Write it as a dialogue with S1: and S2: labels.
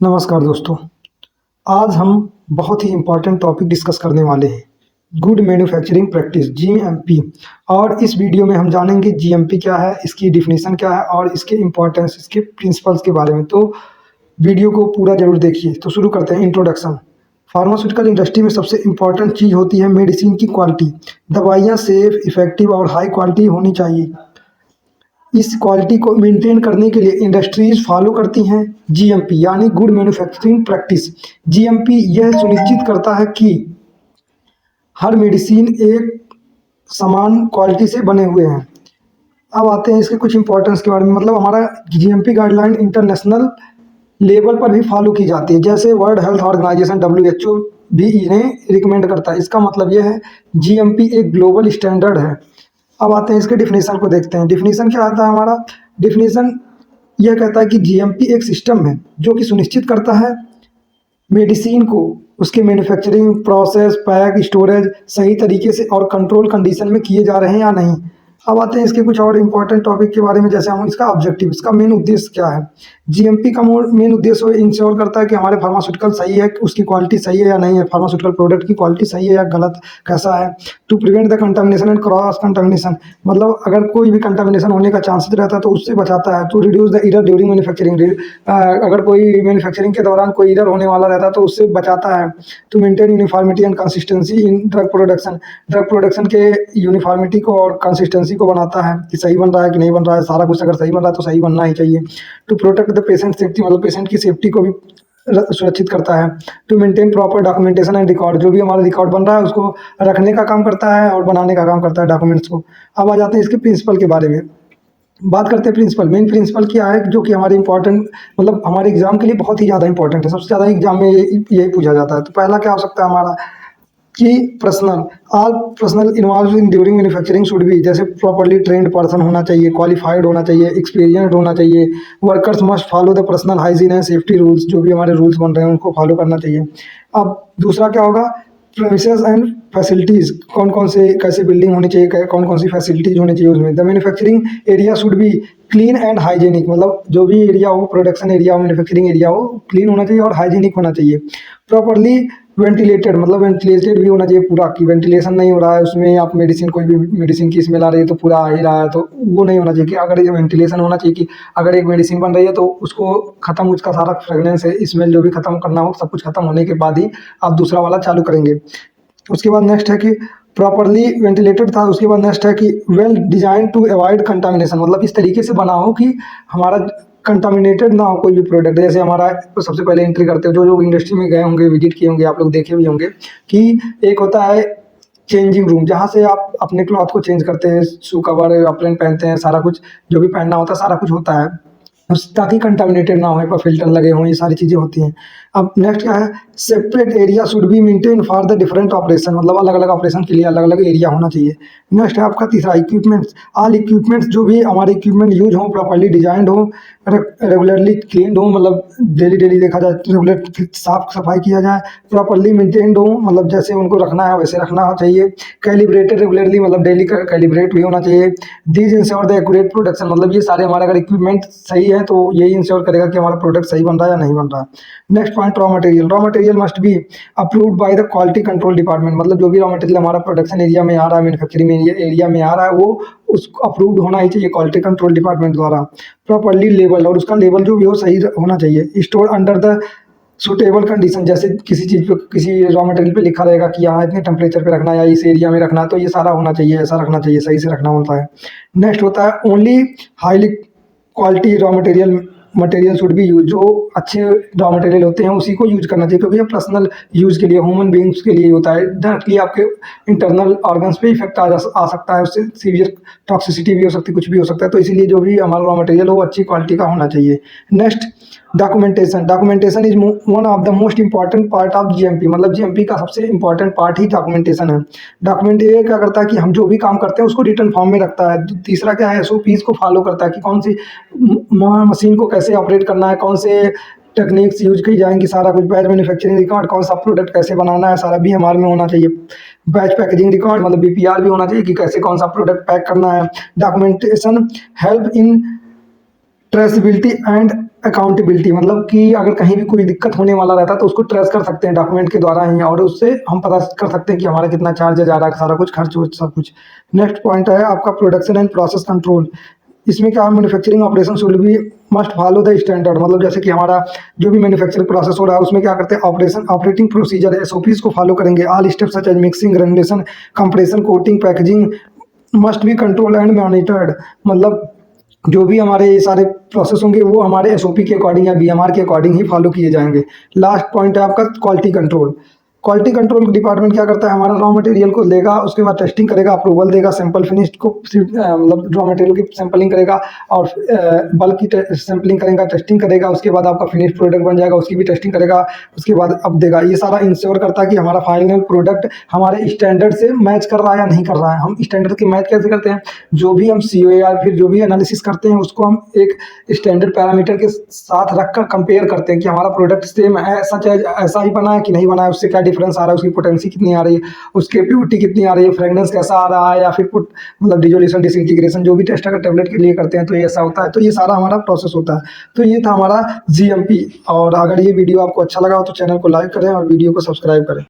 S1: नमस्कार दोस्तों। आज हम बहुत ही इम्पोर्टेंट टॉपिक डिस्कस करने वाले हैं, गुड मैन्युफैक्चरिंग प्रैक्टिस जीएमपी। और इस वीडियो में हम जानेंगे जीएमपी क्या है, इसकी डिफिनीशन क्या है और इसके इम्पोर्टेंस, इसके प्रिंसिपल्स के बारे में। तो वीडियो को पूरा जरूर देखिए। तो शुरू करते हैं। इंट्रोडक्शन। फार्मास्यूटिकल इंडस्ट्री में सबसे इम्पॉर्टेंट चीज़ होती है मेडिसिन की क्वालिटी। दवाइयाँ सेफ, इफेक्टिव और हाई क्वालिटी होनी चाहिए। इस क्वालिटी को मेंटेन करने के लिए इंडस्ट्रीज फॉलो करती हैं जीएमपी यानी गुड मैन्युफैक्चरिंग प्रैक्टिस। जीएमपी यह सुनिश्चित करता है कि हर मेडिसिन एक समान क्वालिटी से बने हुए हैं। अब आते हैं इसके कुछ इंपॉर्टेंस के बारे में। मतलब हमारा जीएमपी गाइडलाइन इंटरनेशनल लेवल पर भी फॉलो की जाती है, जैसे वर्ल्ड हेल्थ ऑर्गेनाइजेशन WHO भी इन्हें रिकमेंड करता है। इसका मतलब यह है जीएमपी एक ग्लोबल स्टैंडर्ड है। अब आते हैं इसके डिफिनीशन को देखते हैं। डिफिनीशन क्या आता है हमारा? डिफिनीशन यह कहता है कि जीएमपी एक सिस्टम है जो कि सुनिश्चित करता है मेडिसिन को उसके मैन्युफैक्चरिंग प्रोसेस, पैक, स्टोरेज सही तरीके से और कंट्रोल कंडीशन में किए जा रहे हैं या नहीं। अब आते हैं इसके कुछ और इम्पोर्टेंट टॉपिक के बारे में, जैसे हम इसका ऑब्जेक्टिव, इसका मेन उद्देश्य क्या है। जीएमपी का मेन उद्देश्य इंश्योर करता है कि हमारे फार्मास्यूटिकल सही है, उसकी क्वालिटी सही है या नहीं है, फार्मास्यूटिकल प्रोडक्ट की क्वालिटी सही है या गलत, कैसा है। To prevent the contamination and cross contamination, मतलब अगर कोई भी कंटामिनेशन होने का चांसेस रहता है तो उससे बचाता है। To reduce the error during manufacturing, अगर कोई मैन्युफैक्चरिंग के दौरान कोई एरर होने वाला रहता है तो उससे बचाता है। To maintain uniformity and consistency in drug production, drug production के यूनिफॉर्मिटी को और कंसिस्टेंसी को बनाता है कि सही बन रहा है कि नहीं बन रहा है। सारा कुछ अगर सही बन रहा है तो सही बनना ही चाहिए। To protect the patient safety, मतलब पेशेंट की सेफ्टी को भी सुरक्षित करता है। To maintain proper documentation and record, जो भी हमारा रिकॉर्ड बन रहा है उसको रखने का काम करता है और बनाने का काम करता है डॉक्यूमेंट्स को। अब आ जाते हैं इसके प्रिंसिपल के बारे में। बात करते हैं प्रिंसिपल। मेन प्रिंसिपल क्या है जो कि हमारे इंपॉर्टेंट, मतलब हमारे एग्जाम के लिए बहुत ही ज़्यादा इंपॉर्टेंट है, सबसे ज़्यादा एग्जाम में यही पूछा जाता है। तो पहला क्या हो सकता है हमारा कि personal, all personal involve in during manufacturing should be, जैसे प्रॉपर्ली ट्रेंड पर्सन होना चाहिए, क्वालिफाइड होना चाहिए, एक्सपीरियंस्ड होना चाहिए। Workers must follow the personal hygiene and safety rules, जो भी हमारे रूल्स बन रहे हैं उनको फॉलो करना चाहिए। अब दूसरा क्या होगा? प्रेमिसेस एंड फैसिलिटीज़, कौन कौन से कैसे बिल्डिंग होनी चाहिए, कौन कौन सी फैसिलिटीज़ होनी चाहिए उसमें। The manufacturing area should be clean and hygienic, मतलब जो भी एरिया हो, प्रोडक्शन एरिया हो, मैन्युफैक्चरिंग एरिया हो, क्लीन होना चाहिए और हाइजीनिक होना चाहिए। प्रॉपर्ली वेंटिलेटेड, मतलब वेंटिलेटेड भी होना चाहिए पूरा, कि वेंटिलेशन नहीं हो रहा है उसमें, आप मेडिसिन, कोई भी मेडिसिन की स्मेल आ रही है तो पूरा आ ही रहा है, तो वो नहीं होना चाहिए। कि अगर ये वेंटिलेशन होना चाहिए कि अगर एक मेडिसिन बन रही है तो उसको खत्म, उसका सारा फ्रेगनेंस है, स्मेल जो भी खत्म करना हो, सब कुछ खत्म होने के बाद ही आप दूसरा वाला चालू करेंगे। उसके बाद नेक्स्ट है कि प्रॉपरली वेंटिलेटेड था। उसके बाद नेक्स्ट है कि well design to avoid contamination, मतलब इस तरीके से बना हो कि हमारा कंटामिनेटेड ना हो कोई भी प्रोडक्ट। जैसे हमारा सबसे पहले एंट्री करते हो, जो जो इंडस्ट्री में गए होंगे, विजिट किए होंगे, आप लोग देखे भी होंगे कि एक होता है चेंजिंग रूम, जहाँ से आप अपने क्लॉथ को चेंज करते हैं, शू कवर, अप्रन पहनते हैं, सारा कुछ जो भी पहनना होता है सारा कुछ होता है ताकि कंटामिनेटेड ना हो, फिल्टर लगे हों, ये सारी चीज़ें होती हैं। अब नेक्स्ट क्या है? Separate area should be maintain for the different operation, मतलब अलग अलग ऑपरेशन के लिए अलग अलग एरिया होना चाहिए। नेक्स्ट है आपका तीसरा, इक्विपमेंट्स। ऑल इक्विपमेंट्स, जो भी हमारे इक्विपमेंट यूज हो, प्रॉपर्ली डिजाइंड हो, रेगुलरली क्लीन हो, मतलब डेली डेली देखा जाए, रेगुलर साफ सफाई किया जाए, प्रॉपर्ली मेंटेन्ड हो, मतलब जैसे उनको रखना है वैसे रखना चाहिए। कैलिब्रेटेड रेगुलरली, मतलब डेली कैलिब्रेट भी होना चाहिए। These ensure the accurate production, मतलब ये सारे हमारे अगर इक्विपमेंट सही है तो यही इंश्योर करेगा कि हमारा प्रोडक्ट सही बन रहा है या नहीं बन रहा। Next point, raw material. Raw material must be approved by the quality control department, मतलब जो भी रॉ मटेरियल हमारा प्रोडक्शन एरिया में आ रहा है, मैन्युफैक्चरिंग एरिया में आ रहा है, वो उसको अप्रूव्ड होना ही चाहिए क्वालिटी कंट्रोल डिपार्टमेंट द्वारा। प्रॉपर्ली लेबल, और उसका लेबल जो भी हो सही होना चाहिए। Store under the suitable condition, जैसे किसी चीज़ पे, किसी रॉ मटेरियल पे लिखा रहेगा कि यहाँ इतने टेम्परेचर पे रखना है या इस एरिया में रखना है, तो ये सारा होना चाहिए, ऐसा रखना चाहिए, सही से रखना होता है। नेक्स्ट होता है only highly quality raw material should be use, जो अच्छे रॉ मटेरियल होते हैं उसी को यूज करना चाहिए, क्योंकि ये पर्सनल यूज़ के लिए, ह्यूमन बींग्स के लिए होता है। डायरेक्टली आपके इंटरनल ऑर्गन्स पे इफेक्ट आ सकता है, उससे सीवियर टॉक्सिसिटी भी हो सकती है, कुछ भी हो सकता है। तो इसीलिए जो भी हमारा रॉ मटेरियल हो वो अच्छी क्वालिटी का होना चाहिए। Next, documentation. Documentation is one of the most important part of GMP, मतलब जीएमपी का सबसे इंपॉर्टेंट पार्ट ही डॉक्यूमेंटेशन है। डॉक्यूमेंट ये क्या करता है कि हम जो भी काम करते हैं उसको रिटर्न फॉर्म में रखता है। तीसरा क्या है? एसओपीज को फॉलो करता है कि कौन सी मशीन को कैसे ऑपरेट करना है, कौन से टेक्निक्स यूज की जाएंगी, सारा कुछ। बैच मैन्युफैक्चरिंग रिकॉर्ड, कौन सा प्रोडक्ट कैसे बनाना है, सारा भी हमारे में होना चाहिए। बैच पैकेजिंग रिकॉर्ड, मतलब बीपीआर भी होना चाहिए कि कैसे कौन सा प्रोडक्ट पैक करना है। Documentation help in traceability and accountability, मतलब कि अगर कहीं भी कोई दिक्कत होने वाला रहता है तो उसको ट्रेस कर सकते हैं डॉक्यूमेंट के द्वारा ही, और उससे हम पता कर सकते हैं कि हमारा कितना चार्ज जा रहा है, सारा कुछ खर्च वर्च सब कुछ। नेक्स्ट पॉइंट है आपका प्रोडक्शन एंड प्रोसेस कंट्रोल। इसमें क्या है, manufacturing operation should be must follow the standard, मतलब जैसे कि हमारा जो भी मैन्युफैक्चरिंग प्रोसेस हो रहा है उसमें क्या करते हैं, ऑपरेटिंग प्रोसीजर एसओपीज को फॉलो करेंगे। All steps such as mixing, granulation, compression, coating, packaging must be control and monitored, मतलब जो भी हमारे ये सारे प्रोसेस होंगे वो हमारे एसओपी के अकॉर्डिंग या बीएमआर के अकॉर्डिंग ही फॉलो किए जाएंगे। लास्ट पॉइंट है आपका quality control. Quality control department क्या करता है, हमारा रॉ मटेरियल को लेगा, उसके बाद टेस्टिंग करेगा, अप्रूवल देगा, सैंपल फिनिश्ड को मतलब रॉ मटेरियल की सैंपलिंग करेगा और बल्क की सैंपलिंग करेगा, टेस्टिंग करेगा, उसके बाद आपका फिनिश्ड प्रोडक्ट बन जाएगा, उसकी भी टेस्टिंग करेगा, उसके बाद अब देगा। ये सारा इंश्योर करता है कि हमारा फाइनल प्रोडक्ट हमारे स्टैंडर्ड से मैच कर रहा है या नहीं कर रहा है। हम स्टैंडर्ड की मैच कैसे करते हैं, जो भी हम सी या फिर जो भी एनालिसिस करते हैं उसको हम एक स्टैंडर्ड पैरामीटर के साथ रखकर कंपेयर करते हैं कि हमारा प्रोडक्ट सेम है, सच है, ऐसा ही बना है कि नहीं बना है, उससे क्या डिफरेंस आ रहा है, उसकी पोटेंसी कितनी आ रही है, उसके प्योरिटी कितनी आ रही है, फ्रेगनेंस कैसा आ रहा है, या फिर मतलब डिजोल्यूशन, डिसइंटीग्रेशन, जो भी टेस्ट अगर टेबलेट के लिए करते हैं तो ये ऐसा होता है। तो ये सारा हमारा प्रोसेस होता है। तो ये था हमारा जीएमपी। और अगर ये वीडियो आपको अच्छा लगा हो तो चैनल को लाइक करें और वीडियो को सब्सक्राइब करें।